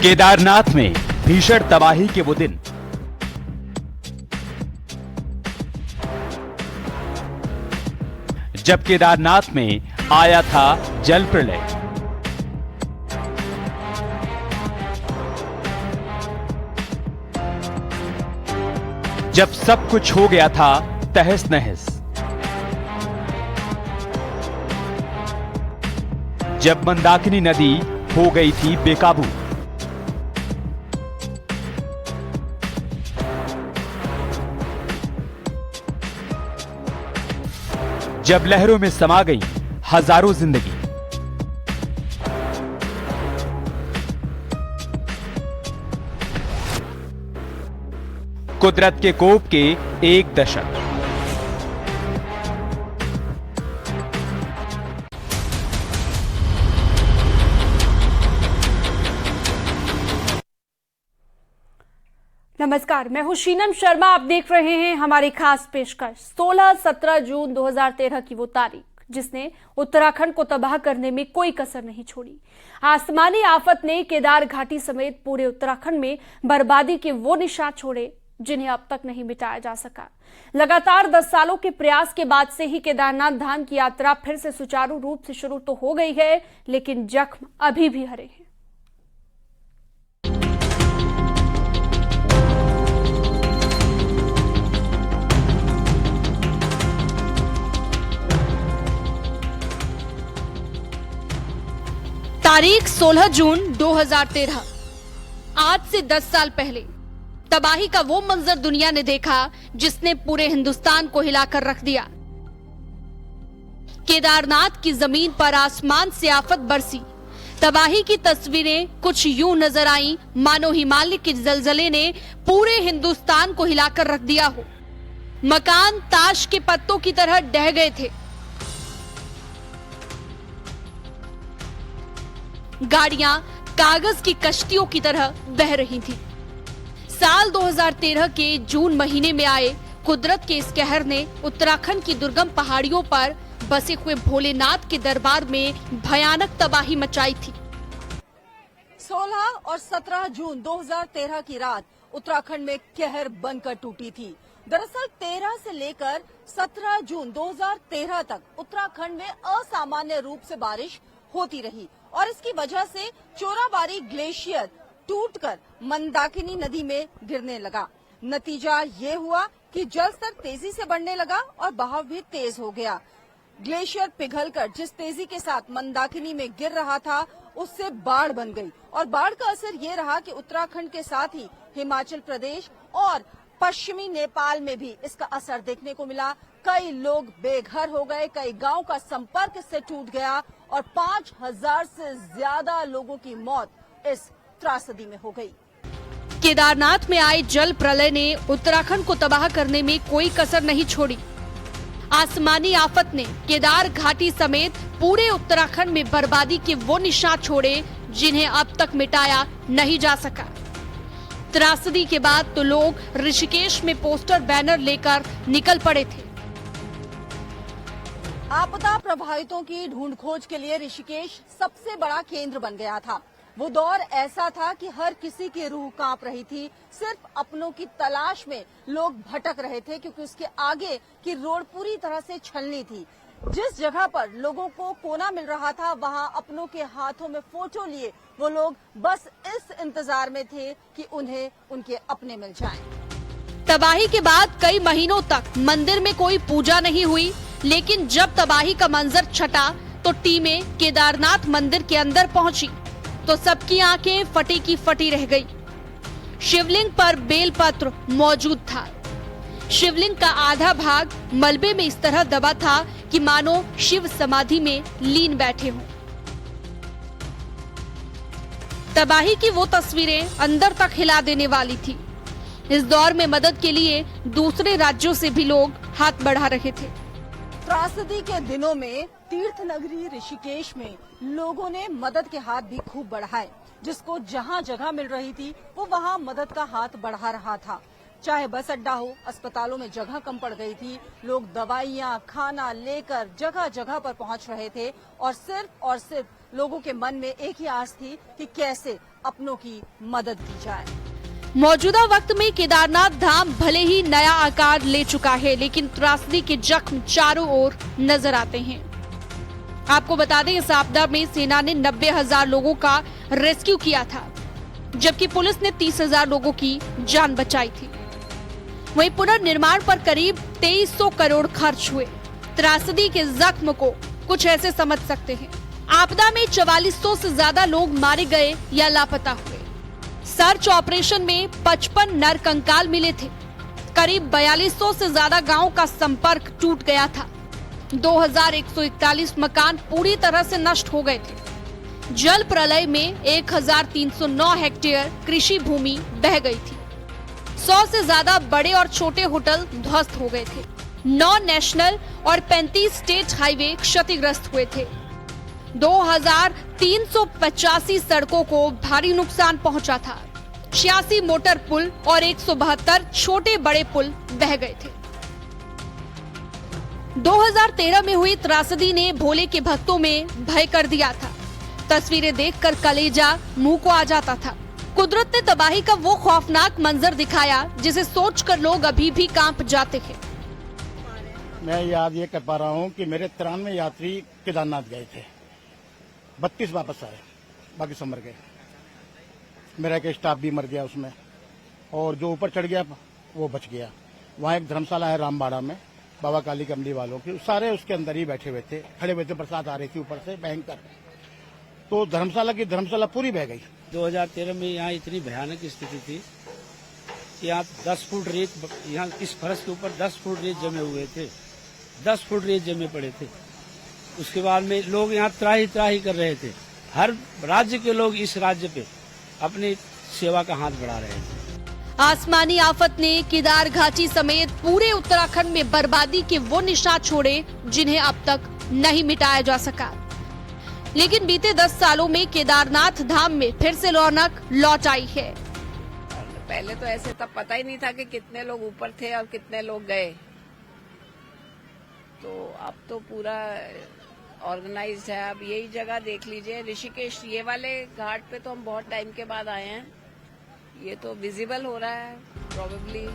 केदारनाथ में भीषण तबाही के वो दिन। जब केदारनाथ में आया था जल प्रलय। जब सब कुछ हो गया था तहस नहस। जब मंदाकिनी नदी हो गई थी बेकाबू। जब लहरों में समा गई हजारों जिंदगी। कुदरत के कोप के एक दशक। नमस्कार, मैं हूं शीनम शर्मा। आप देख रहे हैं हमारी खास पेशकश। 16-17 जून 2013 की वो तारीख जिसने उत्तराखंड को तबाह करने में कोई कसर नहीं छोड़ी। आसमानी आफत ने केदार घाटी समेत पूरे उत्तराखंड में बर्बादी के वो निशान छोड़े जिन्हें अब तक नहीं मिटाया जा सका। लगातार 10 सालों के प्रयास के बाद से ही केदारनाथ धाम की यात्रा फिर से सुचारू रूप से शुरू तो हो गई है, लेकिन जख्म अभी भी हरे हैं। तारीख 16 जून 2013। आज से 10 साल पहले तबाही का वो मंजर दुनिया ने देखा जिसने पूरे हिंदुस्तान को हिलाकर रख दिया। केदारनाथ की जमीन पर आसमान से आफत बरसी। तबाही की तस्वीरें कुछ यूं नजर आईं मानो हिमालय के जलजले ने पूरे हिंदुस्तान को हिलाकर रख दिया हो। मकान ताश के पत्तों की तरह ढह गए थे। गाड़ियां कागज की कश्तियों की तरह बह रही थीं। साल 2013 के जून महीने में आए कुदरत के इस कहर ने उत्तराखंड की दुर्गम पहाड़ियों पर बसे हुए भोलेनाथ के दरबार में भयानक तबाही मचाई थी। 16 और 17 जून 2013 की रात उत्तराखंड में कहर बनकर टूटी थी। दरअसल 13 से लेकर 17 जून 2013 तक उत्तराखंड में असामान्य रूप से बारिश होती रही और इसकी वजह से चोराबाड़ी ग्लेशियर टूटकर मंदाकिनी नदी में गिरने लगा। नतीजा ये हुआ कि जल स्तर तेजी से बढ़ने लगा और बहाव भी तेज हो गया। ग्लेशियर पिघलकर जिस तेजी के साथ मंदाकिनी में गिर रहा था उससे बाढ़ बन गई और बाढ़ का असर ये रहा कि उत्तराखंड के साथ ही हिमाचल प्रदेश और पश्चिमी नेपाल में भी इसका असर देखने को मिला। कई लोग बेघर हो गए, कई गांव का संपर्क इससे टूट गया और 5000 से ज्यादा लोगों की मौत इस त्रासदी में हो गई। केदारनाथ में आए जल प्रलय ने उत्तराखंड को तबाह करने में कोई कसर नहीं छोड़ी। आसमानी आफत ने केदार घाटी समेत पूरे उत्तराखंड में बर्बादी के वो निशान छोड़े जिन्हें अब तक मिटाया नहीं जा सका। त्रासदी के बाद तो लोग ऋषिकेश में पोस्टर बैनर लेकर निकल पड़े थे। आपदा प्रभावितों की ढूंढ खोज के लिए ऋषिकेश सबसे बड़ा केंद्र बन गया था। वो दौर ऐसा था कि हर किसी की रूह कांप रही थी। सिर्फ अपनों की तलाश में लोग भटक रहे थे क्योंकि उसके आगे की रोड पूरी तरह से छलनी थी। जिस जगह पर लोगों को कोना मिल रहा था वहां अपनों के हाथों में फोटो लिए वो लोग बस इस इंतजार में थे कि उन्हें उनके अपने मिल जाएं। तबाही के बाद कई महीनों तक मंदिर में कोई पूजा नहीं हुई, लेकिन जब तबाही का मंजर छटा तो टीमें केदारनाथ मंदिर के अंदर पहुंची तो सबकी आंखें फटी की फटी रह गई। शिवलिंग पर बेलपत्र मौजूद था। शिवलिंग का आधा भाग मलबे में इस तरह दबा था कि मानो शिव समाधि में लीन बैठे हों। तबाही की वो तस्वीरें अंदर तक हिला देने वाली थी। इस दौर में मदद के लिए दूसरे राज्यों से भी लोग हाथ बढ़ा रहे थे। त्रासदी के दिनों में तीर्थ नगरी ऋषिकेश में लोगों ने मदद के हाथ भी खूब बढ़ाए। जिसको जहां जगह मिल रही थी वो वहां मदद का हाथ बढ़ा रहा था। चाहे बस अड्डा हो, अस्पतालों में जगह कम पड़ गई थी, लोग दवाइयां खाना लेकर जगह जगह पर पहुंच रहे थे और सिर्फ लोगों के मन में एक ही आस थी कि कैसे अपनों की मदद की जाए। मौजूदा वक्त में केदारनाथ धाम भले ही नया आकार ले चुका है, लेकिन त्रासदी के जख्म चारों ओर नजर आते हैं। आपको बता दें, इस आपदा में सेना ने 90,000 लोगों का रेस्क्यू किया था, जबकि पुलिस ने 30,000 लोगों की जान बचाई थी। वहीं पुनर्निर्माण पर करीब 2300 करोड़ खर्च हुए। त्रासदी के जख्म को कुछ ऐसे समझ सकते हैं। आपदा में 4400 से ज्यादा लोग मारे गए या लापता हुए। सर्च ऑपरेशन में 55 नर कंकाल मिले थे। करीब 4200 से ज्यादा गांवों का संपर्क टूट गया था। 2141 मकान पूरी तरह से नष्ट हो गए थे। जल प्रलय में 1309 हेक्टेयर कृषि भूमि बह गई थी। 100 से ज्यादा बड़े और छोटे होटल ध्वस्त हो गए थे। 9 नेशनल और 35 स्टेट हाईवे क्षतिग्रस्त हुए थे। 2385 सड़कों को भारी नुकसान पहुंचा था। 86 मोटर पुल और 172 छोटे बड़े पुल बह गए थे। 2013 में हुई त्रासदी ने भोले के भक्तों में भय कर दिया था। तस्वीरें देखकर कलेजा मुंह को आ जाता था। कुदरत ने तबाही का वो खौफनाक मंजर दिखाया जिसे सोचकर लोग अभी भी कांप जाते हैं। मैं याद ये कर पा रहा हूँ कि मेरे 93 यात्री केदारनाथ गए थे, 32 वापस आए, बाकी सब मर गए। मेरा एक स्टाफ भी मर गया उसमें, और जो ऊपर चढ़ गया वो बच गया। वहाँ एक धर्मशाला है रामबाड़ा में, बाबा काली कमली वालों की, सारे उसके अंदर ही बैठे हुए थे, खड़े हुए थे। बरसात आ रही थी ऊपर से भयंकर, तो धर्मशाला पूरी बह गई। 2013 में यहाँ इतनी भयानक स्थिति थी कि यहाँ 10 फुट रेत, यहाँ इस फर्श के ऊपर 10 फुट रेत जमे हुए थे, 10 फुट रेत जमे पड़े थे। उसके बाद में लोग यहाँ त्राही कर रहे थे। हर राज्य के लोग इस राज्य पे अपनी सेवा का हाथ बढ़ा रहे थे। आसमानी आफत ने केदार घाटी समेत पूरे उत्तराखंड में बर्बादी के वो निशान छोड़े जिन्हें अब तक नहीं मिटाया जा सका। लेकिन बीते 10 सालों में केदारनाथ धाम में फिर से रौनक लौट आई है। पहले तो ऐसे तब पता ही नहीं था कि कितने लोग ऊपर थे और कितने लोग गए, तो अब तो पूरा ऑर्गेनाइज्ड है। अब यही जगह देख लीजिए, ऋषिकेश, ये वाले घाट पे तो हम बहुत टाइम के बाद आए हैं, ये तो विजिबल हो रहा है प्रोबेबली।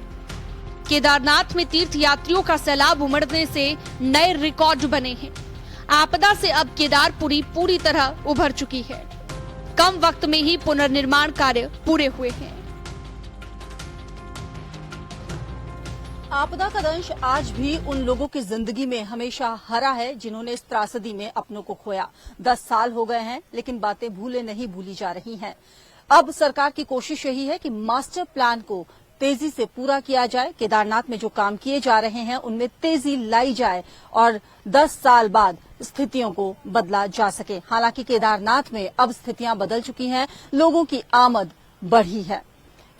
केदारनाथ में तीर्थ यात्रियों का सैलाब उमड़ने से नए रिकॉर्ड बने हैं। आपदा से अब केदारपुरी पूरी तरह उभर चुकी है। कम वक्त में ही पुनर्निर्माण कार्य पूरे हुए हैं। आपदा का दंश आज भी उन लोगों की जिंदगी में हमेशा हरा है जिन्होंने इस त्रासदी में अपनों को खोया। 10 साल हो गए हैं, लेकिन बातें भूले नहीं भूली जा रही हैं। अब सरकार की कोशिश यही है कि मास्टर प्लान को तेजी से पूरा किया जाए। केदारनाथ में जो काम किए जा रहे हैं उनमें तेजी लाई जाए और 10 साल बाद स्थितियों को बदला जा सके। हालांकि केदारनाथ में अब स्थितियां बदल चुकी हैं, लोगों की आमद बढ़ी है।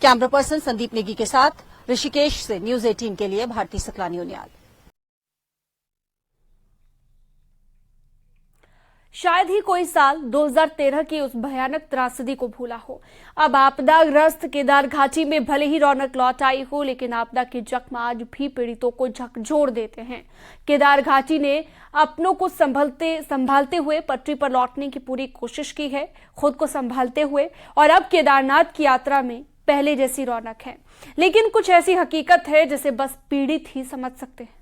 कैमरा पर्सन संदीप नेगी के साथ ऋषिकेश से न्यूज 18 के लिए भारती सकलानी उनियाल। शायद ही कोई साल 2013 की उस भयानक त्रासदी को भूला हो। अब आपदाग्रस्त केदार घाटी में भले ही रौनक लौट आई हो, लेकिन आपदा के जख्म आज भी पीड़ितों को झकझोर देते हैं। केदार घाटी ने अपनों को संभालते हुए पटरी पर लौटने की पूरी कोशिश की है, खुद को संभालते हुए, और अब केदारनाथ की यात्रा में पहले जैसी रौनक है। लेकिन कुछ ऐसी हकीकत है जिसे बस पीड़ित ही समझ सकते हैं।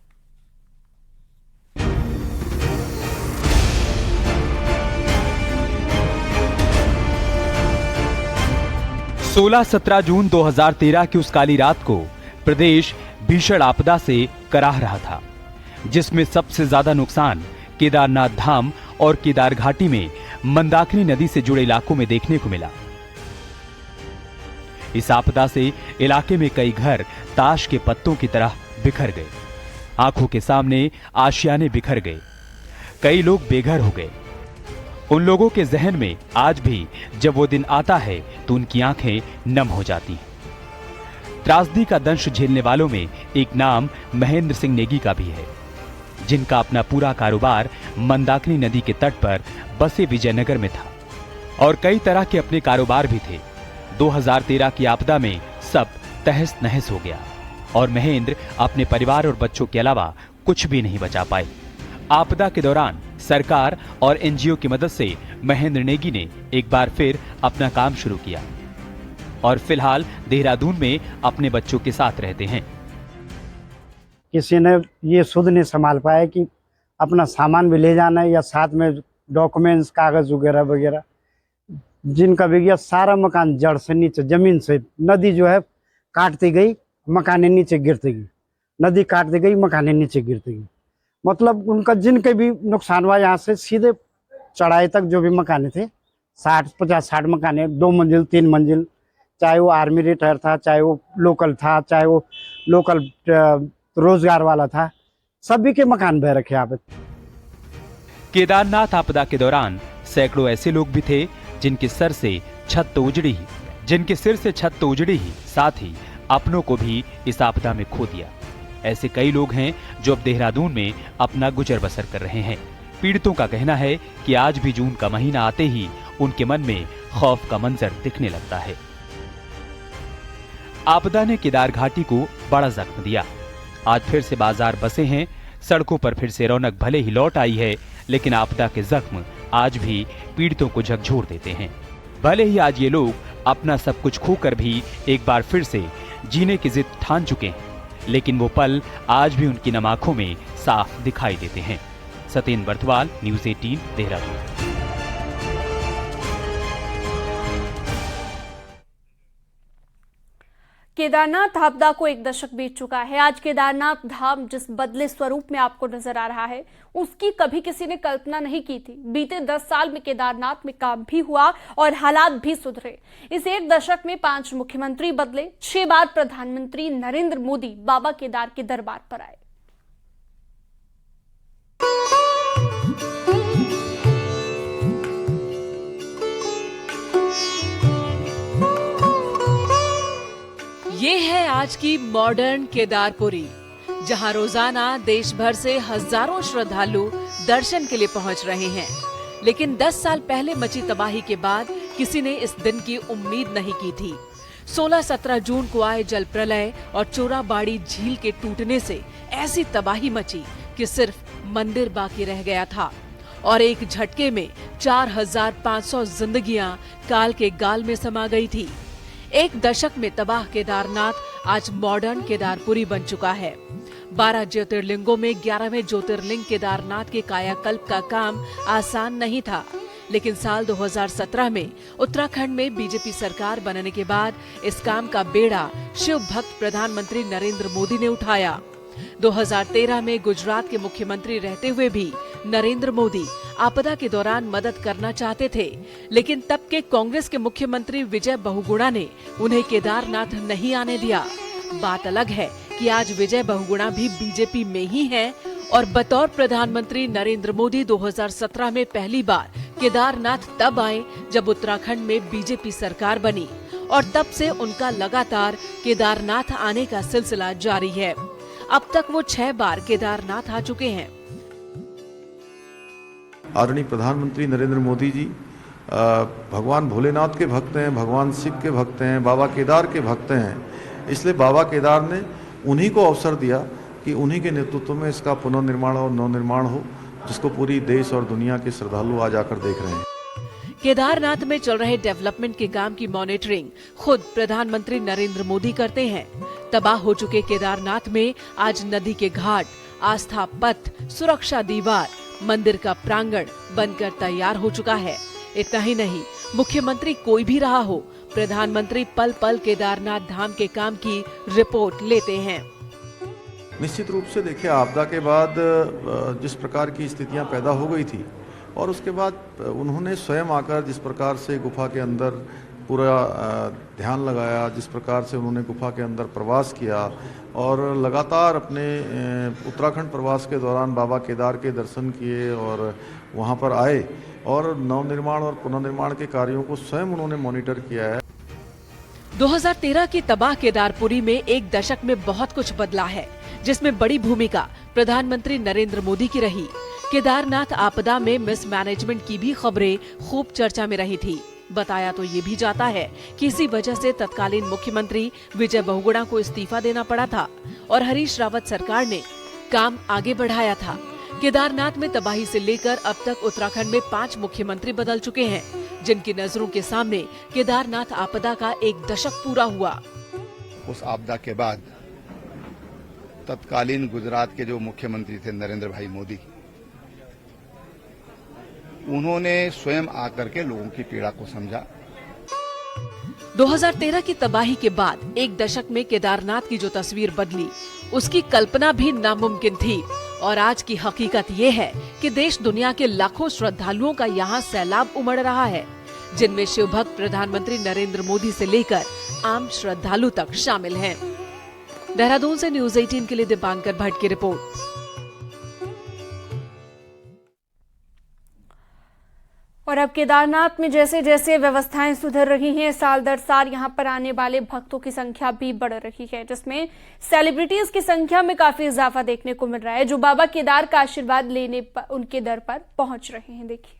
16-17 जून 2013 की उस काली रात को प्रदेश भीषण आपदा से कराह रहा था, जिसमें सबसे ज्यादा नुकसान केदारनाथ धाम और केदार घाटी में मंदाकिनी नदी से जुड़े इलाकों में देखने को मिला। इस आपदा से इलाके में कई घर ताश के पत्तों की तरह बिखर गए। आंखों के सामने आशियाने बिखर गए। कई लोग बेघर हो गए। उन लोगों के जहन में आज भी जब वो दिन आता है तो उनकी आंखें नम हो जाती हैं। त्रासदी का दंश झेलने वालों में एक नाम महेंद्र सिंह नेगी का भी है, जिनका अपना पूरा कारोबार मंदाकिनी नदी के तट पर बसे विजयनगर में था और कई तरह के अपने कारोबार भी थे। 2013 की आपदा में सब तहस नहस हो गया और महेंद्र अपने परिवार और बच्चों के अलावा कुछ भी नहीं बचा पाए। आपदा के दौरान सरकार और एनजीओ की मदद से महेंद्र नेगी ने एक बार फिर अपना काम शुरू किया और फिलहाल देहरादून में अपने बच्चों के साथ रहते हैं। किसी ने ये सुध नहीं संभाल पाया कि अपना सामान भी ले जाना है या साथ में डॉक्यूमेंट्स, कागज वगैरह वगैरह। जिनका भी गया सारा मकान जड़ से नीचे, जमीन से नदी जो है काटती गई, मकाने नीचे गिरती गई, नदी काटती गई, मकाने नीचे गिरती गई। मतलब उनका जिनके भी नुकसान हुआ, यहाँ से सीधे चढ़ाई तक जो भी मकाने थे 50-60 मकाने, 2 मंजिल 3 मंजिल, चाहे वो आर्मी रिटायर था, चाहे वो लोकल था, चाहे वो लोकल रोजगार वाला था, सभी के मकान बह रखे यहाँ पे। केदारनाथ आपदा के दौरान सैकड़ों ऐसे लोग भी थे जिनके सिर से छत तो उजड़ी ही, साथ ही अपनों को भी इस आपदा में खो दिया। ऐसे कई लोग हैं जो अब देहरादून में अपना गुजर बसर कर रहे हैं। पीड़ितों का कहना है कि आज भी जून का महीना आते ही उनके मन में खौफ का मंजर दिखने लगता है। आपदा ने केदार घाटी को बड़ा जख्म दिया। आज फिर से बाजार बसे हैं, सड़कों पर फिर से रौनक भले ही लौट आई है, लेकिन आपदा के जख्म आज भी पीड़ितों को झकझोर देते हैं। भले ही आज ये लोग अपना सब कुछ खोकर भी एक बार फिर से जीने की जिद ठान चुके हैं, लेकिन वो पल आज भी उनकी नम आंखों में साफ दिखाई देते हैं। सत्येंद्र बर्थवाल, न्यूज़ 18, देहरादून। केदारनाथ आपदा को 1 दशक बीत चुका है। आज केदारनाथ धाम जिस बदले स्वरूप में आपको नजर आ रहा है, उसकी कभी किसी ने कल्पना नहीं की थी। बीते 10 साल में केदारनाथ में काम भी हुआ और हालात भी सुधरे। इस 1 दशक में 5 मुख्यमंत्री बदले, 6 बार प्रधानमंत्री नरेंद्र मोदी बाबा केदार के दरबार पर आए। ये है आज की मॉडर्न केदारपुरी, जहां रोजाना देश भर से हजारों श्रद्धालु दर्शन के लिए पहुंच रहे हैं। लेकिन 10 साल पहले मची तबाही के बाद किसी ने इस दिन की उम्मीद नहीं की थी। 16-17 जून को आए जल प्रलय और चोराबाड़ी झील के टूटने से ऐसी तबाही मची कि सिर्फ मंदिर बाकी रह गया था और एक झटके में 4500 जिंदगियां काल के गाल में समा गई थी। 1 दशक में तबाह केदारनाथ आज मॉडर्न केदारपुरी बन चुका है। 12 ज्योतिर्लिंगों में 11वें ज्योतिर्लिंग केदारनाथ के कायाकल्प का काम आसान नहीं था, लेकिन साल 2017 में उत्तराखंड में बीजेपी सरकार बनने के बाद इस काम का बेड़ा शिव भक्त प्रधानमंत्री नरेंद्र मोदी ने उठाया। 2013 में गुजरात के मुख्यमंत्री रहते हुए भी नरेंद्र मोदी आपदा के दौरान मदद करना चाहते थे, लेकिन तब के कांग्रेस के मुख्यमंत्री विजय बहुगुणा ने उन्हें केदारनाथ नहीं आने दिया। बात अलग है कि आज विजय बहुगुणा भी बीजेपी में ही हैं और बतौर प्रधानमंत्री नरेंद्र मोदी 2017 में पहली बार केदारनाथ तब आए जब उत्तराखंड में बीजेपी सरकार बनी और तब से उनका लगातार केदारनाथ आने का सिलसिला जारी है। अब तक वो 6 बार केदारनाथ आ चुके हैं। आदरणीय प्रधानमंत्री नरेंद्र मोदी जी भगवान भोलेनाथ के भक्त हैं, भगवान शिव के भक्त हैं, बाबा केदार के भक्त हैं। इसलिए बाबा केदार ने उन्हीं को अवसर दिया कि उन्हीं के नेतृत्व में इसका पुनर्निर्माण और नवनिर्माण हो, जिसको पूरी देश और दुनिया के श्रद्धालु आज आकर देख रहे हैं। केदारनाथ में चल रहे डेवलपमेंट के काम की मॉनिटरिंग खुद प्रधानमंत्री नरेंद्र मोदी करते हैं। तबाह हो चुके केदारनाथ में आज नदी के घाट, आस्था पथ, सुरक्षा दीवार, मंदिर का प्रांगण बनकर तैयार हो चुका है। इतना ही नहीं, मुख्यमंत्री कोई भी रहा हो, प्रधानमंत्री पल पल केदारनाथ धाम के काम की रिपोर्ट लेते हैं। निश्चित रूप से देखिए, आपदा के बाद जिस प्रकार की स्थितियां पैदा हो गई थी और उसके बाद उन्होंने स्वयं आकर जिस प्रकार से गुफा के अंदर पूरा ध्यान लगाया, जिस प्रकार से उन्होंने गुफा के अंदर प्रवास किया और लगातार अपने उत्तराखंड प्रवास के दौरान बाबा केदार के दर्शन किए और वहां पर आए और नवनिर्माण और पुनर्निर्माण के कार्यों को स्वयं उन्होंने मॉनिटर किया है। 2013 की तबाह केदारपुरी में 1 दशक में बहुत कुछ बदला है, जिसमें बड़ी भूमिका प्रधानमंत्री नरेंद्र मोदी की रही। केदारनाथ आपदा में मिसमैनेजमेंट की भी खबरें खूब चर्चा में रही थी। बताया तो ये भी जाता है कि इसी वजह से तत्कालीन मुख्यमंत्री विजय बहुगुणा को इस्तीफा देना पड़ा था और हरीश रावत सरकार ने काम आगे बढ़ाया था। केदारनाथ में तबाही से लेकर अब तक उत्तराखंड में 5 मुख्यमंत्री बदल चुके हैं, जिनकी नजरों के सामने केदारनाथ आपदा का एक दशक पूरा हुआ। उस आपदा के बाद तत्कालीन गुजरात के जो मुख्यमंत्री थे नरेंद्र भाई मोदी, उन्होंने स्वयं आकर के लोगों की पीड़ा को समझा। 2013 की तबाही के बाद एक दशक में केदारनाथ की जो तस्वीर बदली, उसकी कल्पना भी नामुमकिन थी। और आज की हकीकत ये है कि देश दुनिया के लाखों श्रद्धालुओं का यहाँ सैलाब उमड़ रहा है, जिनमें शिव भक्त प्रधानमंत्री नरेंद्र मोदी से लेकर आम श्रद्धालु तक शामिल हैं। देहरादून से न्यूज़ 18 के लिए दीपांकर भट्ट की रिपोर्ट। और अब केदारनाथ में जैसे जैसे व्यवस्थाएं सुधर रही हैं, साल दर साल यहां पर आने वाले भक्तों की संख्या भी बढ़ रही है, जिसमें सेलिब्रिटीज की संख्या में काफी इजाफा देखने को मिल रहा है, जो बाबा केदार का आशीर्वाद लेने पर उनके दर पर पहुंच रहे हैं। देखिए,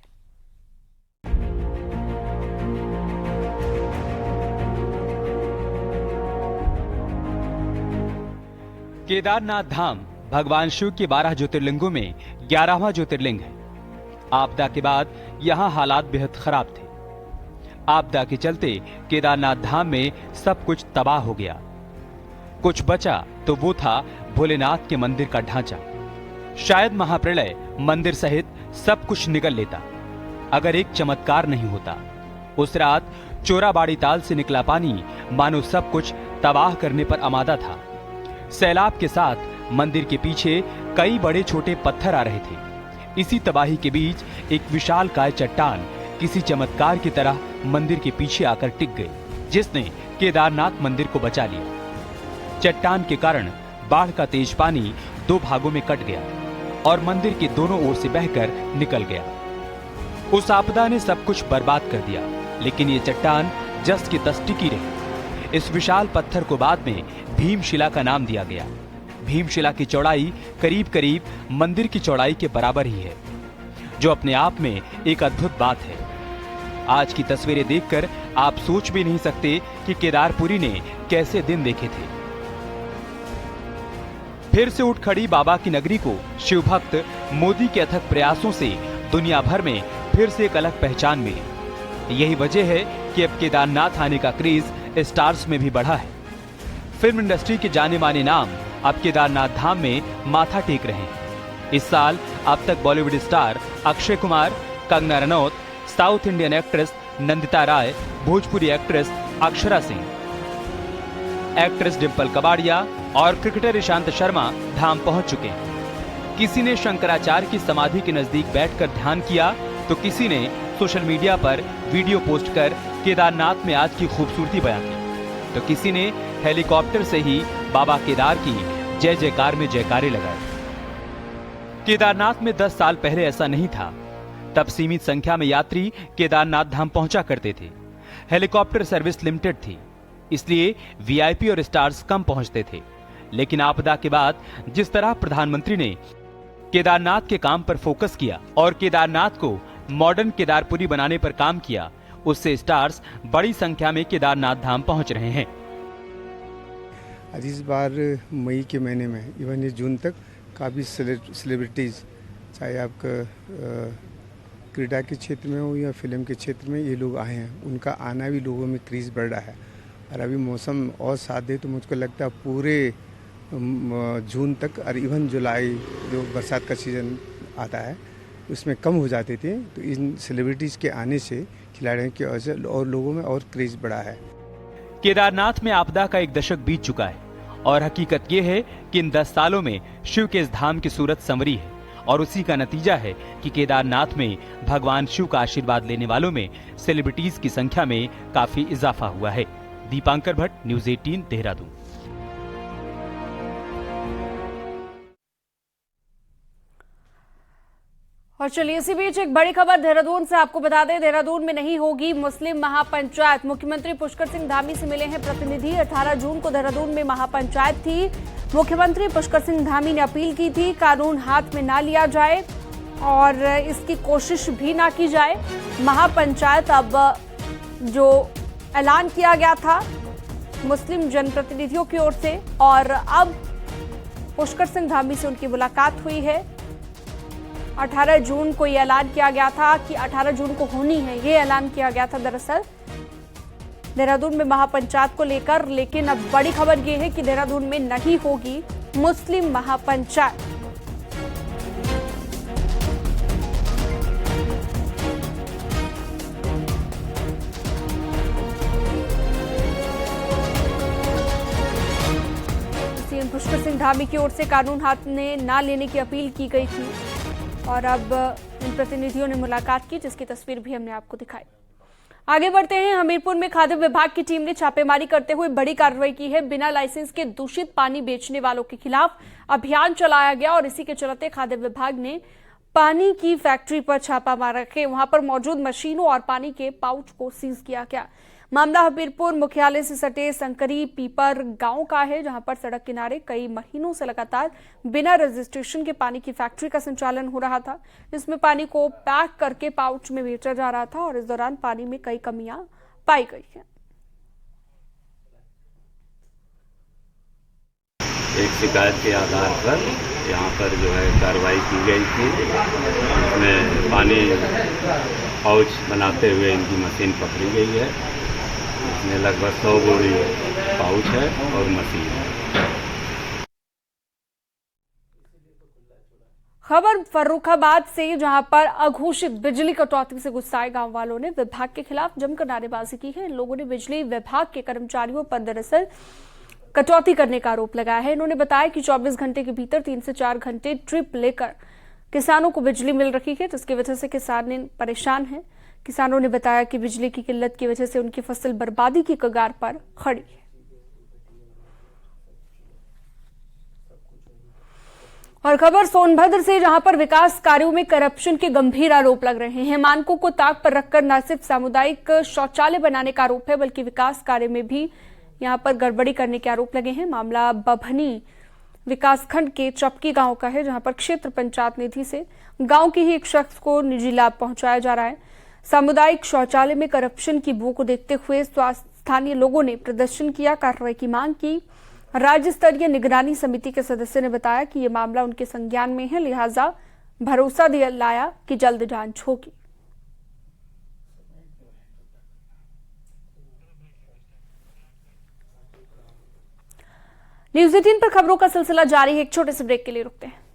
केदारनाथ धाम भगवान शिव के 12 ज्योतिर्लिंगों में 11वां ज्योतिर्लिंग है। आपदा के बाद यहाँ हालात बेहद खराब थे। आपदा के चलते केदारनाथ धाम में सब कुछ तबाह हो गया। कुछ बचा तो वो था भोलेनाथ के मंदिर का ढांचा। शायद महाप्रलय मंदिर सहित सब कुछ निगल लेता अगर एक चमत्कार नहीं होता। उस रात चोराबाड़ी ताल से निकला पानी मानो सब कुछ तबाह करने पर आमादा था। सैलाब के साथ मंदिर के पीछे कई बड़े छोटे पत्थर आ रहे थे। इसी तबाही के बीच एक विशालकाय चट्टान किसी चमत्कार की तरह मंदिर के पीछे आकर टिक गई, जिसने केदारनाथ मंदिर को बचा लिया। चट्टान के कारण बाढ़ का तेज पानी 2 भागों में कट गया और मंदिर के दोनों ओर से बहकर निकल गया। उस आपदा ने सब कुछ बर्बाद कर दिया, लेकिन ये चट्टान जस्ट की तस टिकी रही। इस विशाल पत्थर को बाद में भीमशिला का नाम दिया गया। भीमशिला की चौड़ाई करीब करीब मंदिर की चौड़ाई के बराबर ही है, जो अपने आप में एक अद्भुत बात है। आज की तस्वीरें देखकर आप सोच भी नहीं सकते कि केदारपुरी ने कैसे दिन देखे थे। फिर से उठ खड़ी बाबा की नगरी को शिव भक्त मोदी के अथक प्रयासों से दुनिया भर में फिर से एक अलग पहचान मिली। यही वजह है कि अब केदारनाथ आने का क्रेज स्टार्स में भी बढ़ा है। फिल्म इंडस्ट्री के जाने माने नाम अब केदारनाथ धाम में माथा टेक रहे हैं। इस साल अब तक Bollywood star Akshay Kumar, Kangana Ranaut, south Indian actress Nandita Rai, Bhojpuri actress Akshara Singh, actress Dimple Kapadia और क्रिकेटर ईशांत शर्मा धाम पहुंच चुके हैं। किसी ने शंकराचार्य की समाधि के नजदीक बैठकर ध्यान किया, तो किसी ने सोशल मीडिया पर वीडियो पोस्ट कर केदारनाथ में आज की खूबसूरती बयां की, तो किसी ने हेलीकॉप्टर से ही बाबा केदार की जय जयकार में जयकारे लगाए। केदारनाथ में 10 साल पहले ऐसा नहीं था। तब सीमित संख्या में यात्री केदारनाथ धाम पहुंचा करते थे। हेलीकॉप्टर सर्विस लिमिटेड थी, इसलिए वीआईपी और स्टार्स कम पहुंचते थे। लेकिन आपदा के बाद जिस तरह प्रधानमंत्री ने केदारनाथ के काम पर फोकस किया और केदारनाथ को मॉडर्न केदारपुरी बनाने पर काम किया, उससे स्टार्स बड़ी संख्या में केदारनाथ धाम पहुंच रहे हैं। आज इस बार मई के महीने में इवन ये जून तक काफ़ी सेलिब्रिटीज़, चाहे आपका क्रीडा के क्षेत्र में हो या फिल्म के क्षेत्र में, ये लोग आए हैं। उनका आना भी लोगों में क्रेज़ बढ़ रहा है। और अभी मौसम और साथ दे तो मुझको लगता है पूरे जून तक और इवन जुलाई जो बरसात का सीज़न आता है उसमें कम हो जाते थे। तो इन सेलिब्रिटीज़ के आने से खिलाड़ियों की वजह से और लोगों में और क्रेज़ बढ़ा है। केदारनाथ में आपदा का एक दशक बीत चुका है और हकीकत यह है कि इन 10 सालों में शिव के इस धाम की सूरत संवरी है और उसी का नतीजा है कि केदारनाथ में भगवान शिव का आशीर्वाद लेने वालों में सेलिब्रिटीज की संख्या में काफी इजाफा हुआ है। दीपांकर भट्ट, न्यूज़ 18, देहरादून। और चलिए इसी बीच एक बड़ी खबर देहरादून से आपको बता दें, देहरादून में नहीं होगी मुस्लिम महापंचायत। मुख्यमंत्री पुष्कर सिंह धामी से मिले हैं प्रतिनिधि। 18 जून को देहरादून में महापंचायत थी। मुख्यमंत्री पुष्कर सिंह धामी ने अपील की थी कानून हाथ में ना लिया जाए और इसकी कोशिश भी ना की जाए। महापंचायत अब जो ऐलान किया गया था मुस्लिम जनप्रतिनिधियों की ओर से, और अब पुष्कर सिंह धामी से उनकी मुलाकात हुई है 18 जून को यह ऐलान किया गया था कि 18 जून को होनी है, ये ऐलान किया गया था दरअसल देहरादून में महापंचायत को लेकर। लेकिन अब बड़ी खबर यह है कि देहरादून में नहीं होगी मुस्लिम महापंचायत। सीएम पुष्कर सिंह धामी की ओर से कानून हाथ में ना लेने की अपील की गई थी और अब इन प्रतिनिधियों ने मुलाकात की, जिसकी तस्वीर भी हमने आपको दिखाई। आगे बढ़ते हैं। हमीरपुर में खाद्य विभाग की टीम ने छापेमारी करते हुए बड़ी कार्रवाई की है। बिना लाइसेंस के दूषित पानी बेचने वालों के खिलाफ अभियान चलाया गया और इसी के चलते खाद्य विभाग ने पानी की फैक्ट्री पर छापा मार रखे। वहां पर मौजूद मशीनों और पानी के पाउच को सीज किया गया। मामला हमीरपुर मुख्यालय से सटे संकरी पीपर गांव का है, जहां पर सड़क किनारे कई महीनों से लगातार बिना रजिस्ट्रेशन के पानी की फैक्ट्री का संचालन हो रहा था, जिसमें पानी को पैक करके पाउच में बेचा जा रहा था और इस दौरान पानी में कई कमियां पाई गई हैं। एक शिकायत के आधार पर यहाँ पर जो है कार्रवाई की गई थी। इसमें पानी पाउच बनाते हुए इनकी मशीन पकड़ी गई है। इसमें लगभग 100 बोरी पाउच है और मशीन है। खबर फर्रुखाबाद से, जहां पर अघोषित बिजली कटौती से गुस्साए गांव वालों ने विभाग के खिलाफ जमकर नारेबाजी की है। इन लोगों ने बिजली विभाग के कर्मचारियों पर दरअसल कटौती करने का आरोप लगाया है। इन्होंने बताया कि 24 घंटे के भीतर 3 से 4 घंटे ट्रिप लेकर किसानों को बिजली मिल रही है, जिसकी वजह से किसान परेशान हैं। किसानों ने बताया कि बिजली की किल्लत की वजह से उनकी फसल बर्बादी की कगार पर खड़ी है। और खबर सोनभद्र से, जहां पर विकास कार्यों में करप्शन के गंभीर आरोप लग रहे हैं। मानकों को ताक पर रखकर न सिर्फ सामुदायिक शौचालय बनाने का आरोप है, बल्कि विकास कार्य में भी यहां पर गड़बड़ी करने के आरोप लगे हैं। मामला बभनी विकासखंड के चपकी गांव का है, जहां पर क्षेत्र पंचायत निधि से गांव के ही एक शख्स को निजी लाभ पहुंचाया जा रहा है। सामुदायिक शौचालय में करप्शन की बू को देखते हुए स्थानीय लोगों ने प्रदर्शन किया, कार्रवाई की मांग की। राज्य स्तरीय निगरानी समिति के सदस्य ने बताया कि यह मामला उनके संज्ञान में है, लिहाजा भरोसा दिलाया कि जल्द जांच होगी। न्यूज़ 18 पर खबरों का सिलसिला जारी है। एक छोटे से ब्रेक के लिए रुकते हैं।